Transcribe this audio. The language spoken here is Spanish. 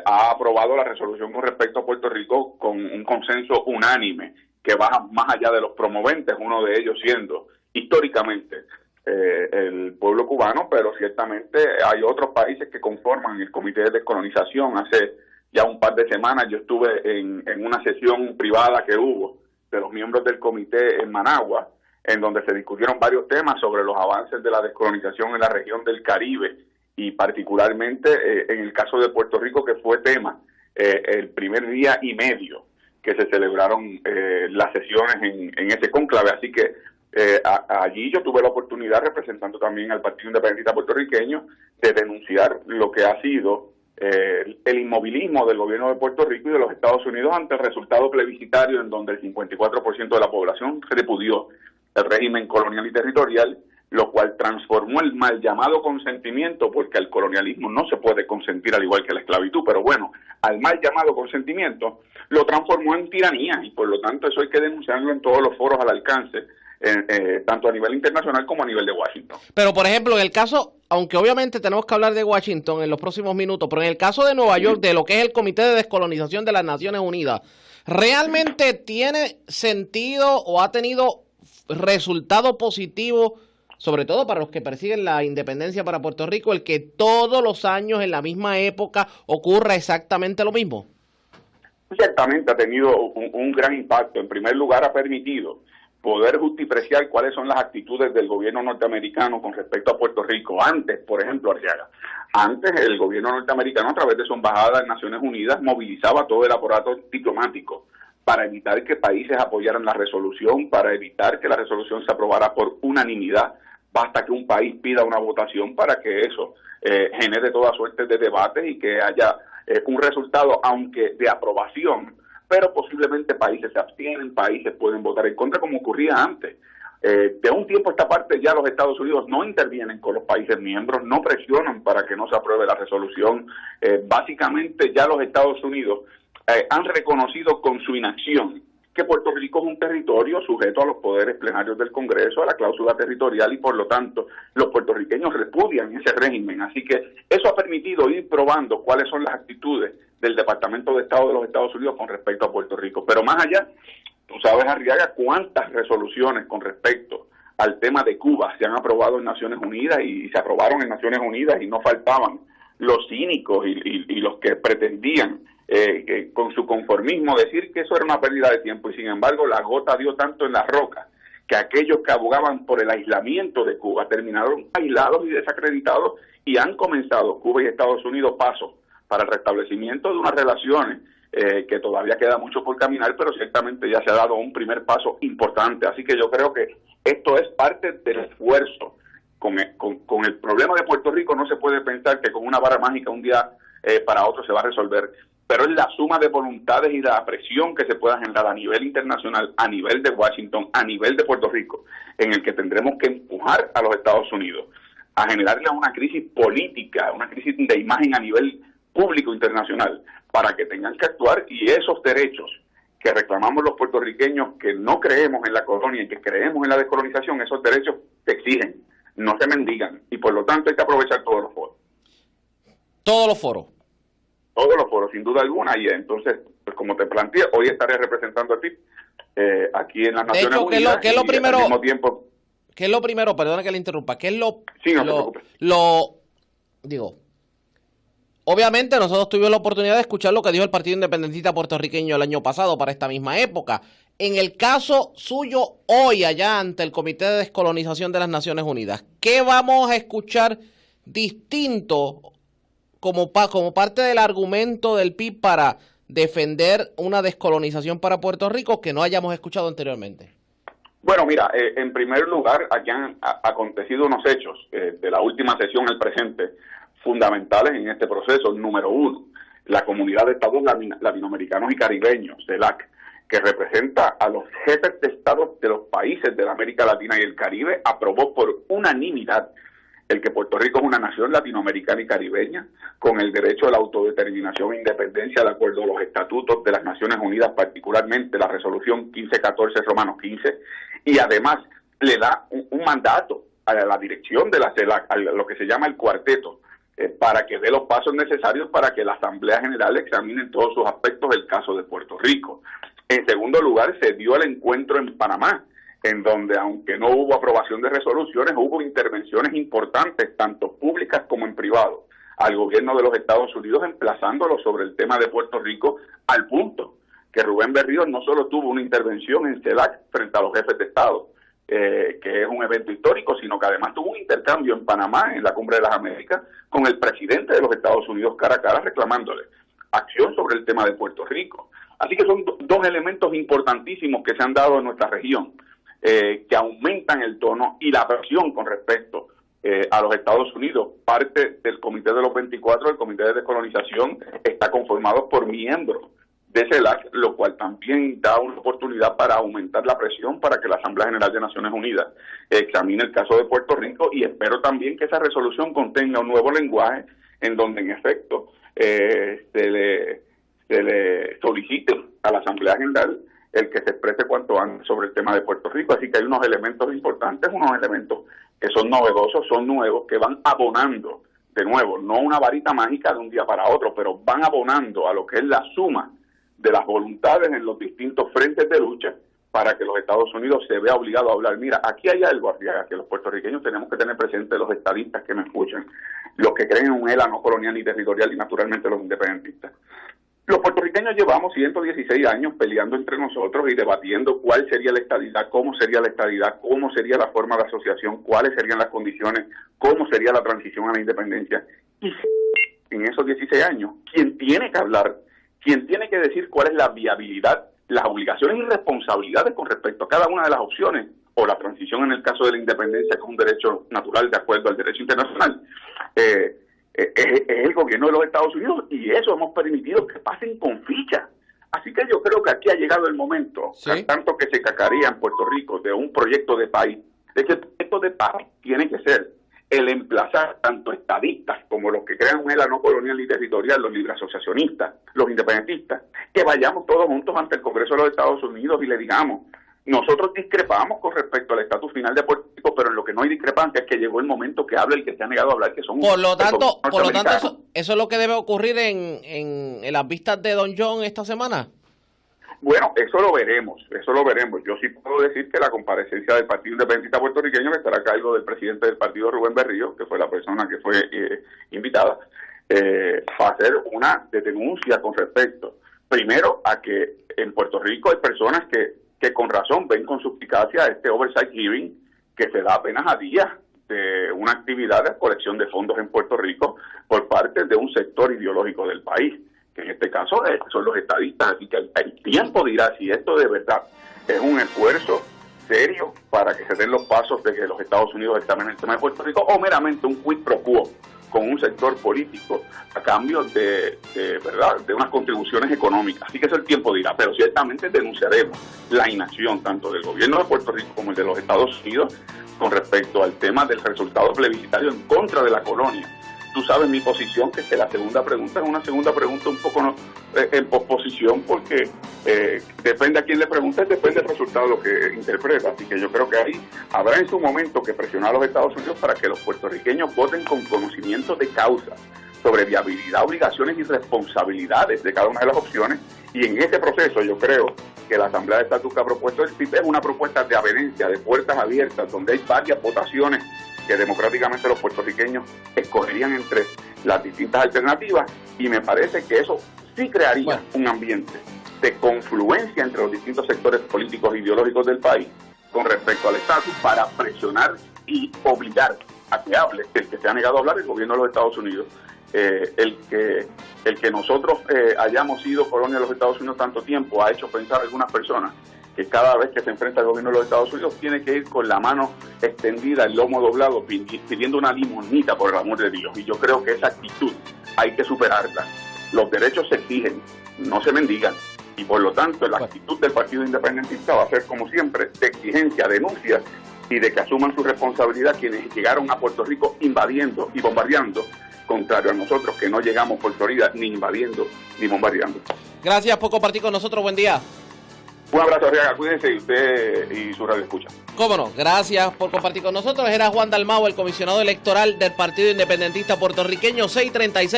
ha aprobado la resolución con respecto a Puerto Rico con un consenso unánime que va más allá de los promoventes, uno de ellos siendo históricamente el pueblo cubano, pero ciertamente hay otros países que conforman el Comité de Descolonización. Hace ya un par de semanas yo estuve en una sesión privada que hubo de los miembros del comité en Managua, en donde se discutieron varios temas sobre los avances de la descolonización en la región del Caribe, y particularmente en el caso de Puerto Rico, que fue tema el primer día y medio que se celebraron las sesiones en ese cónclave. Así que allí yo tuve la oportunidad, representando también al Partido Independentista Puertorriqueño, de denunciar lo que ha sido el inmovilismo del gobierno de Puerto Rico y de los Estados Unidos ante el resultado plebiscitario, en donde el 54% de la población repudió el régimen colonial y territorial, lo cual transformó el mal llamado consentimiento, porque al colonialismo no se puede consentir al igual que la esclavitud, pero bueno, al mal llamado consentimiento lo transformó en tiranía, y por lo tanto eso hay que denunciarlo en todos los foros al alcance, tanto a nivel internacional como a nivel de Washington. Pero, por ejemplo, en el caso, aunque obviamente tenemos que hablar de Washington en los próximos minutos, pero en el caso de Nueva York, de lo que es el Comité de Descolonización de las Naciones Unidas, ¿realmente tiene sentido o ha tenido resultado positivo, sobre todo para los que persiguen la independencia para Puerto Rico, el que todos los años en la misma época ocurra exactamente lo mismo? Ciertamente ha tenido un gran impacto. En primer lugar, ha permitido poder justipreciar cuáles son las actitudes del gobierno norteamericano con respecto a Puerto Rico. Antes, por ejemplo, Arriaga, antes el gobierno norteamericano, a través de su embajada en Naciones Unidas, movilizaba todo el aparato diplomático para evitar que países apoyaran la resolución, para evitar que la resolución se aprobara por unanimidad. Basta que un país pida una votación para que eso genere toda suerte de debates y que haya un resultado, aunque de aprobación, pero posiblemente países se abstienen, países pueden votar en contra, como ocurría antes. De un tiempo a esta parte ya los Estados Unidos no intervienen con los países miembros, no presionan para que no se apruebe la resolución. Básicamente ya los Estados Unidos han reconocido con su inacción que Puerto Rico es un territorio sujeto a los poderes plenarios del Congreso, a la cláusula territorial, y por lo tanto los puertorriqueños repudian ese régimen. Así que eso ha permitido ir probando cuáles son las actitudes del Departamento de Estado de los Estados Unidos con respecto a Puerto Rico. Pero más allá, tú sabes, Arriaga, cuántas resoluciones con respecto al tema de Cuba se han aprobado en Naciones Unidas, y se aprobaron en Naciones Unidas, y no faltaban los cínicos y los que pretendían con su conformismo decir que eso era una pérdida de tiempo, y sin embargo la gota dio tanto en la roca que aquellos que abogaban por el aislamiento de Cuba terminaron aislados y desacreditados, y han comenzado Cuba y Estados Unidos pasos para el restablecimiento de unas relaciones que todavía queda mucho por caminar, pero ciertamente ya se ha dado un primer paso importante. Así que yo creo que esto es parte del esfuerzo. Con el problema de Puerto Rico no se puede pensar que con una vara mágica un día para otro se va a resolver, pero es la suma de voluntades y la presión que se pueda generar a nivel internacional, a nivel de Washington, a nivel de Puerto Rico, en el que tendremos que empujar a los Estados Unidos a generarle una crisis política, una crisis de imagen a nivel público internacional, para que tengan que actuar, y esos derechos que reclamamos los puertorriqueños que no creemos en la colonia y que creemos en la descolonización, esos derechos se exigen, no se mendigan, y por lo tanto hay que aprovechar todos los foros. Todos los foros. Todos los foros, sin duda alguna, y entonces, pues como te planteé, hoy estaré representando a ti aquí en las Naciones Unidas. ¿Qué es lo primero? Al mismo tiempo, ¿qué es lo primero? Perdona que le interrumpa. ¿Qué es lo? Sí, no te preocupes. Obviamente nosotros tuvimos la oportunidad de escuchar lo que dijo el Partido Independentista Puertorriqueño el año pasado para esta misma época. En el caso suyo, hoy allá ante el Comité de Descolonización de las Naciones Unidas, ¿qué vamos a escuchar distinto como parte del argumento del PIB para defender una descolonización para Puerto Rico que no hayamos escuchado anteriormente? Bueno, mira, en primer lugar, aquí han acontecido unos hechos de la última sesión al presente fundamentales en este proceso. Número uno, la Comunidad de Estados Latinoamericanos y Caribeños, CELAC, que representa a los jefes de Estado de los países de la América Latina y el Caribe, aprobó por unanimidad el que Puerto Rico es una nación latinoamericana y caribeña, con el derecho a la autodeterminación e independencia de acuerdo a los estatutos de las Naciones Unidas, particularmente la resolución 1514 Romanos 15, y además le da un mandato a la dirección de la CELAC, a lo que se llama el cuarteto, para que dé los pasos necesarios para que la Asamblea General examine en todos sus aspectos el caso de Puerto Rico. En segundo lugar, se dio el encuentro en Panamá, en donde, aunque no hubo aprobación de resoluciones, hubo intervenciones importantes, tanto públicas como en privado, al gobierno de los Estados Unidos, emplazándolo sobre el tema de Puerto Rico, al punto que Rubén Berríos no solo tuvo una intervención en CELAC frente a los jefes de Estado, que es un evento histórico, sino que además tuvo un intercambio en Panamá, en la Cumbre de las Américas, con el presidente de los Estados Unidos cara a cara, reclamándole acción sobre el tema de Puerto Rico. Así que son dos elementos importantísimos que se han dado en nuestra región, que aumentan el tono y la presión con respecto a los Estados Unidos. Parte del Comité de los 24, el Comité de Descolonización, está conformado por miembros de CELAC, lo cual también da una oportunidad para aumentar la presión para que la Asamblea General de Naciones Unidas examine el caso de Puerto Rico, y espero también que esa resolución contenga un nuevo lenguaje en donde en efecto se le solicite a la Asamblea General el que se exprese cuanto antes sobre el tema de Puerto Rico. Así que hay unos elementos importantes, unos elementos que son novedosos, son nuevos, que van abonando, de nuevo, no una varita mágica de un día para otro, pero van abonando a lo que es la suma de las voluntades en los distintos frentes de lucha para que los Estados Unidos se vea obligado a hablar. Mira, aquí hay algo, Arriaga, que los puertorriqueños tenemos que tener presente, los estadistas que me escuchan, los que creen en un ELA no colonial ni territorial, y naturalmente los independentistas. Los puertorriqueños llevamos 116 años peleando entre nosotros y debatiendo cuál sería la estadidad, cómo sería la estadidad, cómo sería la forma de asociación, cuáles serían las condiciones, cómo sería la transición a la independencia. Y en esos 16 años, quien tiene que hablar, quien tiene que decir cuál es la viabilidad, las obligaciones y responsabilidades con respecto a cada una de las opciones, o la transición en el caso de la independencia, que es un derecho natural de acuerdo al derecho internacional, es el gobierno de los Estados Unidos, y eso hemos permitido que pasen con ficha. Así que yo creo que aquí ha llegado el momento, ¿sí?, tanto que se cacaría en Puerto Rico de un proyecto de país, de que el proyecto de país tiene que ser el emplazar tanto estadistas como los que crean un ELA no colonial y territorial, los libre asociacionistas, los independentistas, que vayamos todos juntos ante el Congreso de los Estados Unidos y le digamos: nosotros discrepamos con respecto al estatus final de Puerto Rico, pero en lo que no hay discrepancia es que llegó el momento que hable el que se ha negado a hablar, que son... Por lo tanto eso es lo que debe ocurrir en las vistas de Don John esta semana. Bueno, eso lo veremos. Yo sí puedo decir que la comparecencia del Partido Independentista Puertorriqueño, que estará a cargo del presidente del partido, Rubén Berríos, que fue la persona que fue invitada, va a ser una denuncia con respecto, primero, a que en Puerto Rico hay personas que con razón ven con suspicacia este oversight hearing que se da apenas a días de una actividad de colección de fondos en Puerto Rico por parte de un sector ideológico del país, que en este caso son los estadistas. Así que el tiempo dirá si esto de verdad es un esfuerzo serio para que se den los pasos de que los Estados Unidos examinen el tema de Puerto Rico, o meramente un quid pro quo con un sector político a cambio de unas contribuciones económicas. Así que eso el tiempo dirá, pero ciertamente denunciaremos la inacción tanto del gobierno de Puerto Rico como el de los Estados Unidos con respecto al tema del resultado plebiscitario en contra de la colonia. Tú sabes mi posición, que la segunda pregunta es una segunda pregunta un poco en posposición, porque depende a quién le preguntes, depende del resultado de lo que interpreta. Así que yo creo que ahí habrá en su momento que presionar a los Estados Unidos para que los puertorriqueños voten con conocimiento de causa sobre viabilidad, obligaciones y responsabilidades de cada una de las opciones. Y en ese proceso yo creo que la Asamblea de Estatus que ha propuesto el PIB es una propuesta de avenencia, de puertas abiertas, donde hay varias votaciones que democráticamente los puertorriqueños escogerían entre las distintas alternativas, y me parece que eso sí crearía un ambiente de confluencia entre los distintos sectores políticos e ideológicos del país con respecto al estatus, para presionar y obligar a que hable el que se ha negado a hablar, el gobierno de los Estados Unidos. El que nosotros hayamos sido colonia de los Estados Unidos tanto tiempo ha hecho pensar a algunas personas que cada vez que se enfrenta al gobierno de los Estados Unidos tiene que ir con la mano extendida, el lomo doblado, pidiendo una limonita, por el amor de Dios. Y yo creo que esa actitud hay que superarla. Los derechos se exigen, no se mendigan. Y por lo tanto, la actitud del Partido Independentista va a ser, como siempre, de exigencia, denuncia, y de que asuman su responsabilidad quienes llegaron a Puerto Rico invadiendo y bombardeando, contrario a nosotros, que no llegamos por Florida ni invadiendo ni bombardeando. Gracias por compartir con nosotros. Buen día. Un abrazo, Arriaga, cuídense, y usted y su radio escucha. Cómo no, gracias por compartir con nosotros. Era Juan Dalmau, el comisionado electoral del Partido Independentista Puertorriqueño. 6:36.